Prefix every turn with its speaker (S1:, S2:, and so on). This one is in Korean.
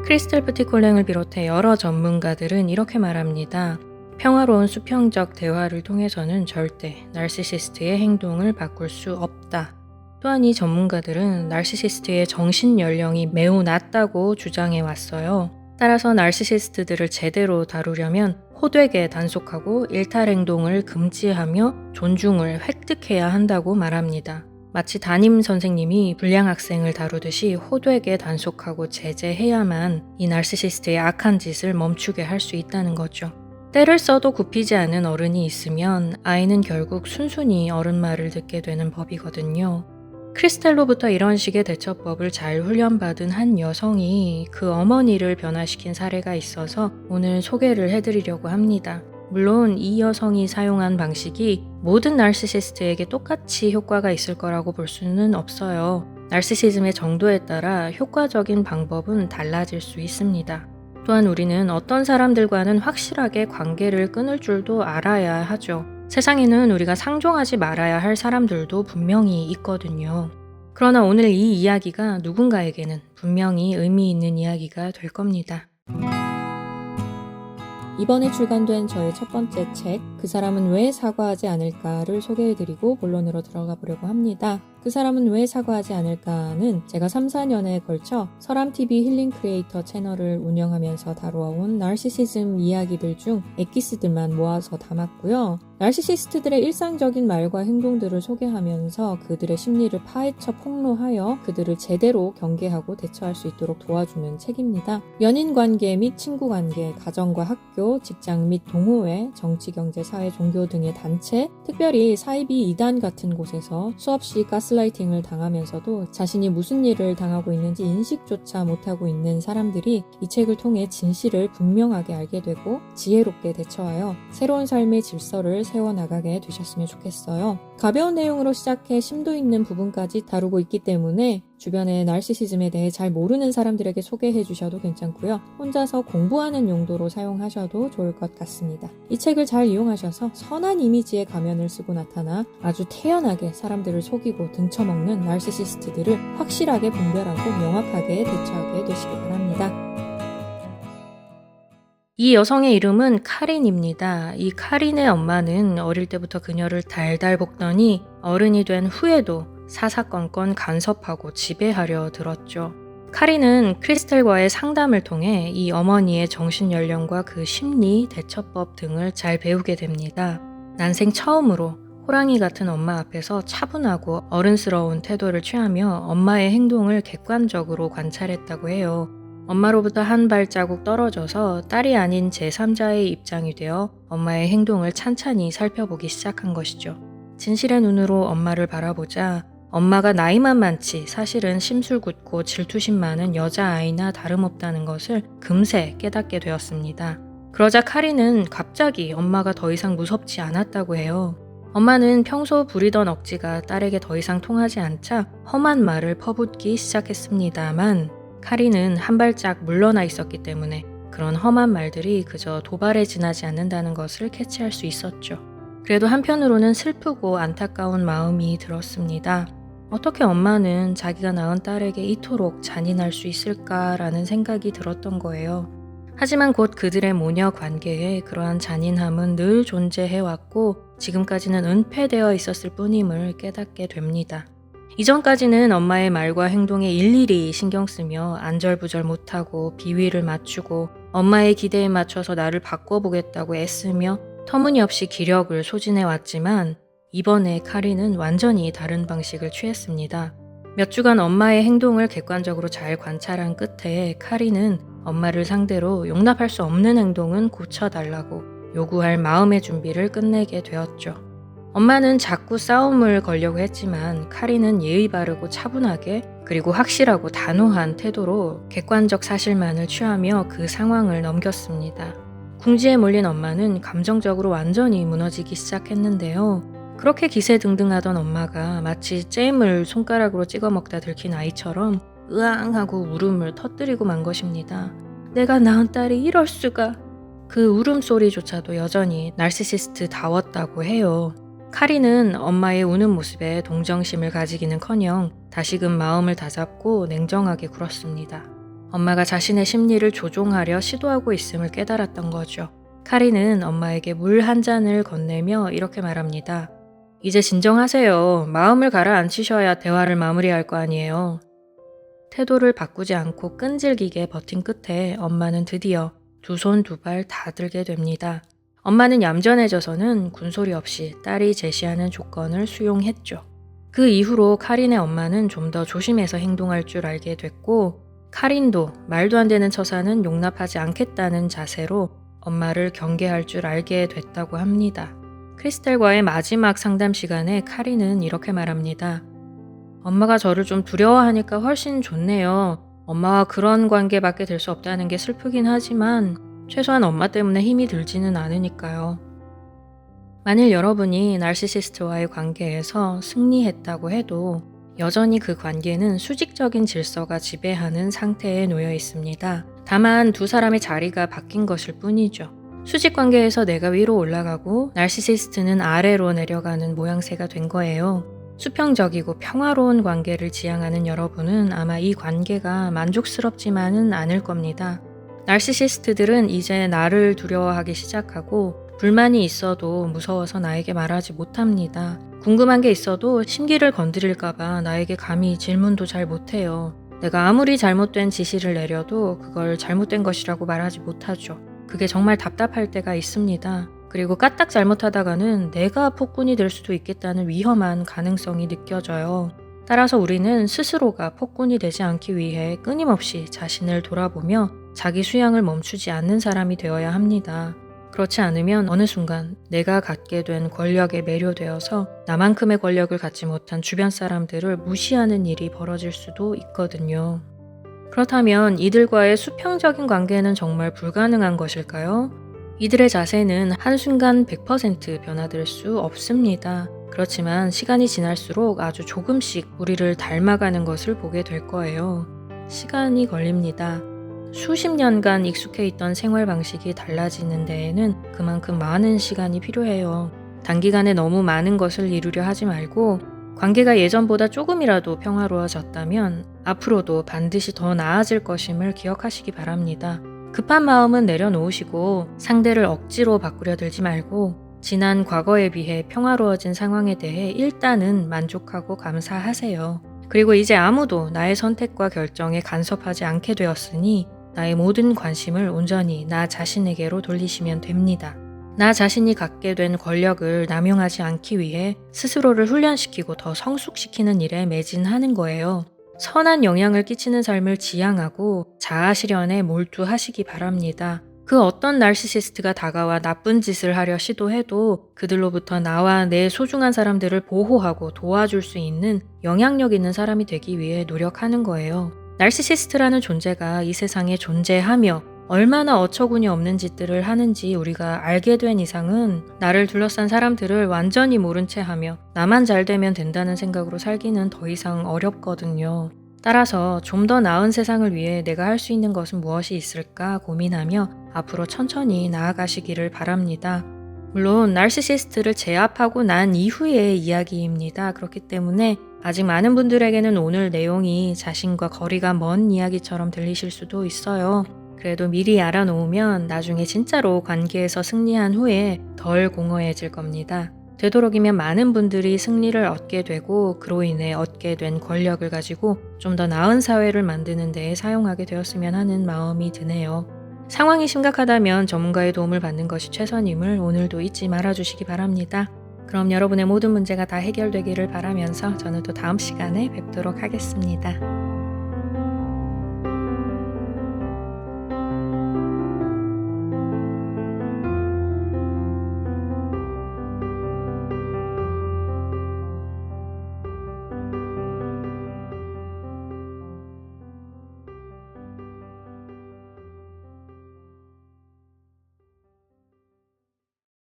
S1: 크리스탈 프티콜랭을 비롯해 여러 전문가들은 이렇게 말합니다. 평화로운 수평적 대화를 통해서는 절대 나르시시스트의 행동을 바꿀 수 없다. 또한 이 전문가들은 나르시시스트의 정신 연령이 매우 낮다고 주장해 왔어요. 따라서 나르시시스트들을 제대로 다루려면 호되게 단속하고 일탈 행동을 금지하며 존중을 획득해야 한다고 말합니다. 마치 담임 선생님이 불량 학생을 다루듯이 호되게 단속하고 제재해야만 이 나르시시스트의 악한 짓을 멈추게 할 수 있다는 거죠. 때를 써도 굽히지 않은 어른이 있으면 아이는 결국 순순히 어른 말을 듣게 되는 법이거든요. 크리스텔로부터 이런 식의 대처법을 잘 훈련받은 한 여성이 그 어머니를 변화시킨 사례가 있어서 오늘 소개를 해드리려고 합니다. 물론 이 여성이 사용한 방식이 모든 나르시시스트에게 똑같이 효과가 있을 거라고 볼 수는 없어요. 나르시시즘의 정도에 따라 효과적인 방법은 달라질 수 있습니다. 또한 우리는 어떤 사람들과는 확실하게 관계를 끊을 줄도 알아야 하죠. 세상에는 우리가 상종하지 말아야 할 사람들도 분명히 있거든요. 그러나 오늘 이 이야기가 누군가에게는 분명히 의미 있는 이야기가 될 겁니다. 이번에 출간된 저의 첫 번째 책, 그 사람은 왜 사과하지 않을까를 소개해드리고 본론으로 들어가 보려고 합니다. 그 사람은 왜 사과하지 않을까는 제가 3, 4년에 걸쳐 서람TV 힐링 크리에이터 채널을 운영하면서 다루어온 나르시시즘 이야기들 중 엑기스들만 모아서 담았고요. 나르시시스트들의 일상적인 말과 행동들을 소개하면서 그들의 심리를 파헤쳐 폭로하여 그들을 제대로 경계하고 대처할 수 있도록 도와주는 책입니다. 연인관계 및 친구관계, 가정과 학교, 직장 및 동호회, 정치, 경제, 사회, 종교 등의 단체, 특별히 사이비 이단 같은 곳에서 수없이 가스라이팅을 당하면서도 자신이 무슨 일을 당하고 있는지 인식조차 못하고 있는 사람들이 이 책을 통해 진실을 분명하게 알게 되고 지혜롭게 대처하여 새로운 삶의 질서를 세워나가게 되셨으면 좋겠어요. 가벼운 내용으로 시작해 심도 있는 부분까지 다루고 있기 때문에 주변에 나르시시즘에 대해 잘 모르는 사람들에게 소개해 주셔도 괜찮고요. 혼자서 공부하는 용도로 사용하셔도 좋을 것 같습니다. 이 책을 잘 이용하셔서 선한 이미지의 가면을 쓰고 나타나 아주 태연하게 사람들을 속이고 등쳐먹는 나르시시스트들을 확실하게 분별하고 명확하게 대처하게 되시기 바랍니다. 이 여성의 이름은 카린입니다. 이 카린의 엄마는 어릴 때부터 그녀를 달달 볶더니 어른이 된 후에도 사사건건 간섭하고 지배하려 들었죠. 카린은 크리스텔과의 상담을 통해 이 어머니의 정신연령과 그 심리, 대처법 등을 잘 배우게 됩니다. 난생 처음으로 호랑이 같은 엄마 앞에서 차분하고 어른스러운 태도를 취하며 엄마의 행동을 객관적으로 관찰했다고 해요. 엄마로부터 한 발자국 떨어져서 딸이 아닌 제3자의 입장이 되어 엄마의 행동을 찬찬히 살펴보기 시작한 것이죠. 진실의 눈으로 엄마를 바라보자 엄마가 나이만 많지 사실은 심술 굳고 질투심 많은 여자아이나 다름없다는 것을 금세 깨닫게 되었습니다. 그러자 카린은 갑자기 엄마가 더 이상 무섭지 않았다고 해요. 엄마는 평소 부리던 억지가 딸에게 더 이상 통하지 않자 험한 말을 퍼붓기 시작했습니다만 카린은 한 발짝 물러나 있었기 때문에 그런 험한 말들이 그저 도발에 지나지 않는다는 것을 캐치할 수 있었죠. 그래도 한편으로는 슬프고 안타까운 마음이 들었습니다. 어떻게 엄마는 자기가 낳은 딸에게 이토록 잔인할 수 있을까라는 생각이 들었던 거예요. 하지만 곧 그들의 모녀 관계에 그러한 잔인함은 늘 존재해왔고 지금까지는 은폐되어 있었을 뿐임을 깨닫게 됩니다. 이전까지는 엄마의 말과 행동에 일일이 신경 쓰며 안절부절 못하고 비위를 맞추고 엄마의 기대에 맞춰서 나를 바꿔보겠다고 애쓰며 터무니없이 기력을 소진해왔지만 이번에 카린은 완전히 다른 방식을 취했습니다. 몇 주간 엄마의 행동을 객관적으로 잘 관찰한 끝에 카린은 엄마를 상대로 용납할 수 없는 행동은 고쳐달라고 요구할 마음의 준비를 끝내게 되었죠. 엄마는 자꾸 싸움을 걸려고 했지만 카린은 예의 바르고 차분하게 그리고 확실하고 단호한 태도로 객관적 사실만을 취하며 그 상황을 넘겼습니다. 궁지에 몰린 엄마는 감정적으로 완전히 무너지기 시작했는데요. 그렇게 기세등등하던 엄마가 마치 잼을 손가락으로 찍어 먹다 들킨 아이처럼 으앙 하고 울음을 터뜨리고 만 것입니다. 내가 낳은 딸이 이럴 수가. 그 울음소리조차도 여전히 나르시시스트다웠다고 해요. 카린은 엄마의 우는 모습에 동정심을 가지기는커녕 다시금 마음을 다잡고 냉정하게 굴었습니다. 엄마가 자신의 심리를 조종하려 시도하고 있음을 깨달았던 거죠. 카린은 엄마에게 물 한 잔을 건네며 이렇게 말합니다. 이제 진정하세요. 마음을 가라앉히셔야 대화를 마무리할 거 아니에요. 태도를 바꾸지 않고 끈질기게 버틴 끝에 엄마는 드디어 두 손 두 발 다 들게 됩니다. 엄마는 얌전해져서는 군소리 없이 딸이 제시하는 조건을 수용했죠. 그 이후로 카린의 엄마는 좀 더 조심해서 행동할 줄 알게 됐고, 카린도 말도 안 되는 처사는 용납하지 않겠다는 자세로 엄마를 경계할 줄 알게 됐다고 합니다. 크리스텔과의 마지막 상담 시간에 카린은 이렇게 말합니다. 엄마가 저를 좀 두려워하니까 훨씬 좋네요. 엄마와 그런 관계밖에 될 수 없다는 게 슬프긴 하지만 최소한 엄마 때문에 힘이 들지는 않으니까요. 만일 여러분이 나르시시스트와의 관계에서 승리했다고 해도 여전히 그 관계는 수직적인 질서가 지배하는 상태에 놓여 있습니다. 다만 두 사람의 자리가 바뀐 것일 뿐이죠. 수직 관계에서 내가 위로 올라가고 나르시시스트는 아래로 내려가는 모양새가 된 거예요. 수평적이고 평화로운 관계를 지향하는 여러분은 아마 이 관계가 만족스럽지만은 않을 겁니다. 나르시시스트들은 이제 나를 두려워하기 시작하고 불만이 있어도 무서워서 나에게 말하지 못합니다. 궁금한 게 있어도 심기를 건드릴까봐 나에게 감히 질문도 잘 못해요. 내가 아무리 잘못된 지시를 내려도 그걸 잘못된 것이라고 말하지 못하죠. 그게 정말 답답할 때가 있습니다. 그리고 까딱 잘못하다가는 내가 폭군이 될 수도 있겠다는 위험한 가능성이 느껴져요. 따라서 우리는 스스로가 폭군이 되지 않기 위해 끊임없이 자신을 돌아보며 자기 수양을 멈추지 않는 사람이 되어야 합니다. 그렇지 않으면 어느 순간 내가 갖게 된 권력에 매료되어서 나만큼의 권력을 갖지 못한 주변 사람들을 무시하는 일이 벌어질 수도 있거든요. 그렇다면 이들과의 수평적인 관계는 정말 불가능한 것일까요? 이들의 자세는 한순간 100% 변화될 수 없습니다. 그렇지만 시간이 지날수록 아주 조금씩 우리를 닮아가는 것을 보게 될 거예요. 시간이 걸립니다. 수십 년간 익숙해 있던 생활 방식이 달라지는 데에는 그만큼 많은 시간이 필요해요. 단기간에 너무 많은 것을 이루려 하지 말고 관계가 예전보다 조금이라도 평화로워졌다면 앞으로도 반드시 더 나아질 것임을 기억하시기 바랍니다. 급한 마음은 내려놓으시고 상대를 억지로 바꾸려 들지 말고 지난 과거에 비해 평화로워진 상황에 대해 일단은 만족하고 감사하세요. 그리고 이제 아무도 나의 선택과 결정에 간섭하지 않게 되었으니 나의 모든 관심을 온전히 나 자신에게로 돌리시면 됩니다. 나 자신이 갖게 된 권력을 남용하지 않기 위해 스스로를 훈련시키고 더 성숙시키는 일에 매진하는 거예요. 선한 영향을 끼치는 삶을 지향하고 자아 실현에 몰두하시기 바랍니다. 그 어떤 나르시시스트가 다가와 나쁜 짓을 하려 시도해도 그들로부터 나와 내 소중한 사람들을 보호하고 도와줄 수 있는 영향력 있는 사람이 되기 위해 노력하는 거예요. 나르시시스트라는 존재가 이 세상에 존재하며 얼마나 어처구니 없는 짓들을 하는지 우리가 알게 된 이상은 나를 둘러싼 사람들을 완전히 모른 채 하며 나만 잘 되면 된다는 생각으로 살기는 더 이상 어렵거든요. 따라서 좀 더 나은 세상을 위해 내가 할 수 있는 것은 무엇이 있을까 고민하며 앞으로 천천히 나아가시기를 바랍니다. 물론 나르시시스트를 제압하고 난 이후의 이야기입니다. 그렇기 때문에 아직 많은 분들에게는 오늘 내용이 자신과 거리가 먼 이야기처럼 들리실 수도 있어요. 그래도 미리 알아놓으면 나중에 진짜로 관계에서 승리한 후에 덜 공허해질 겁니다. 되도록이면 많은 분들이 승리를 얻게 되고 그로 인해 얻게 된 권력을 가지고 좀 더 나은 사회를 만드는 데에 사용하게 되었으면 하는 마음이 드네요. 상황이 심각하다면 전문가의 도움을 받는 것이 최선임을 오늘도 잊지 말아주시기 바랍니다. 그럼 여러분의 모든 문제가 다 해결되기를 바라면서 저는 또 다음 시간에 뵙도록 하겠습니다.